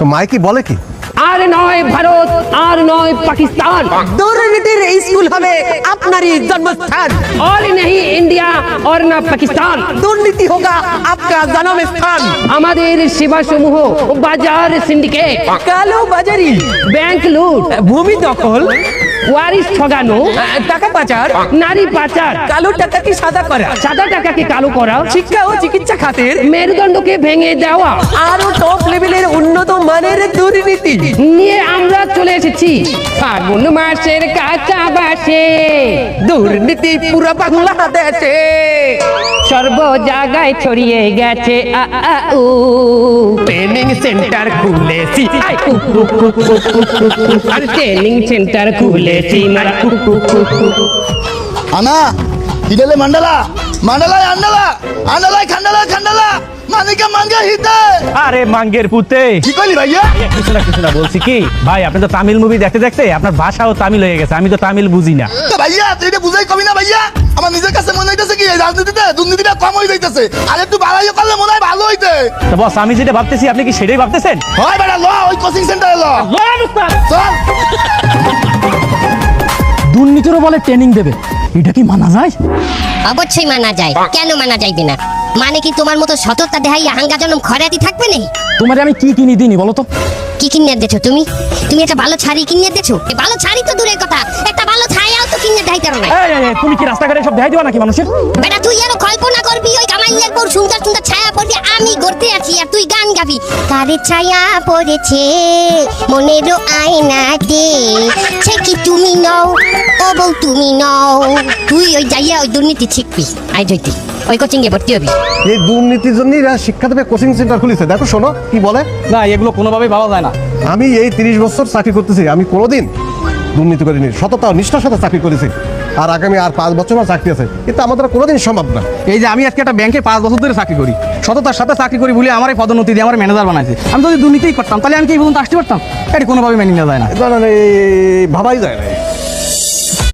তো মাইকি বলে কি? আর নয় ভারত, আর নয় পাকিস্তান, দুর্নীতির স্কুল হবে আপনারই জন্মস্থান। और नहीं इंडिया और ना पाकिस्तान, দুর্নীতি হোগা आपका जन्म स्थान। আমাদের সেবা সমূহ বাজার সিন্ডিকেট, কালো বাজারি, ব্যাংক লুট, ভূমি দখল, ওয়ারিশ ঠগানো, টাকা পাচার, নারী পাচার, কালো টাকাকে সাদা করা, সাদা টাকাকে কালো করা, শিক্ষা ও চিকিৎসা খাতের মেরুদণ্ডকে ভেঙে দেওয়া আরো টপ লেভেলের উন্নত মানের দুর্নীতি নিয়ে আমরা চলে এসেছি ফাগুন মাসের কাঁচা বাসে, দুর্নীতি পুরো বাংলাদেশে। সর্ব জায়গায় ছড়িয়ে গেছে আ আ উ, ট্রেনিং সেন্টার খুলেছি, আর ট্রেনিং সেন্টার খুলেছি মারা উ, উ, উ, উ। আনা হিডেলে মান্ডালা মান্ডালায় আন্ডালা আন্ডালায় খান্ডালা খান্ডালা মানিকা মাঙ্গা হিতে। আরে মাঙ্গের পুতে কি কইলি ভাইয়া? কিছু না বলছি কি ভাই, আপনি তো তামিল মুভি দেখতে দেখতে আপনার ভাষাও তামিল হয়ে গেছে, আমি তো তামিল বুঝি না। তো ভাইয়া তুই এটা বুঝাই কবি না ভাইয়া? আমার নিজের কাছে মনে হইতেছে কি এই রাজনীতিতে দুর্নীতিটা কম হয়ে যাইতেছে, আর একটু বাড়াইও করলে মনে হয় ভালো হইতে। তো বস, আমি যেটা ভাবতেছি আপনি কি সেটাই ভাবতেছেন? হয় বেটা ল ওই কোচিং সেন্টারে ল চল। দুর্নীতিরও বলে ট্রেনিং দেবে, এটা কি মানা যায়? অবশ্যই মানা যায়, কেন মানা যাইবে না? মানে কি তোমার মতো সততা দেখাই হাঙ্গা জনম খরাতি থাকবে নেই? তোমার আমি কি কিনি দিনি বলো তো? কি কিনে দেছো তুমি? তুমি একটা ভালো শাড়ি কিনে দেছো? এ ভালো শাড়ি তো দূরের কথা, একটা ভালো ছায়াও তো কিনে দেখাইতে পারো না। এই, তুমি কি রাস্তাঘাটে সব দেখাই দিবা নাকি মানুষের? বেটা তুই আরো কল্পনা করবি ওই কামাইয়ের পর সুন্দর সুন্দর ছায়া পড়বে, আমি গড়তে আছি আর তুই গান গাবি। কারে ছায়া পড়েছে মনেরও আয়নাতে, সে কি তুমি নও, ও বউ তুমি নও। তুই ওই যাইয়া ওই দুর্নীতি শিখবি, আই জয়তি ওই কোচিং এ ভর্তি হবি। এই দুর্নীতির জন্য শিক্ষা দেবে কোচিং সেন্টার খুলেছে। দেখো শোনো কি বলে, না, এগুলো কোনোভাবেই ভাবা যায় না। আমি এই 30 বছর চাকরি করতেছি, আমি কোনোদিন দুর্নীতি করিনি, সততা ও নিষ্ঠার সাথে চাকরি করেছি। আর আগামী আর 5 বছর আমার চাকরি আছে, কিন্তু আমাদের কোনোদিন সম্ভব না। এই যে আমি আজকে একটা ব্যাংকে 5 বছর ধরে চাকরি করি, সততার সাথে চাকরি করি বলে আমার পদোন্নতি দিয়ে আমার ম্যানেজার বানাইছে। আমি যদি দুর্নীতি করতাম তাহলে আমি কি এই পর্যন্ত আসতে পারতাম? এটা কোনোভাবে মেনে নেওয়া যায় না। না, না, না, ভাবাই যায় না।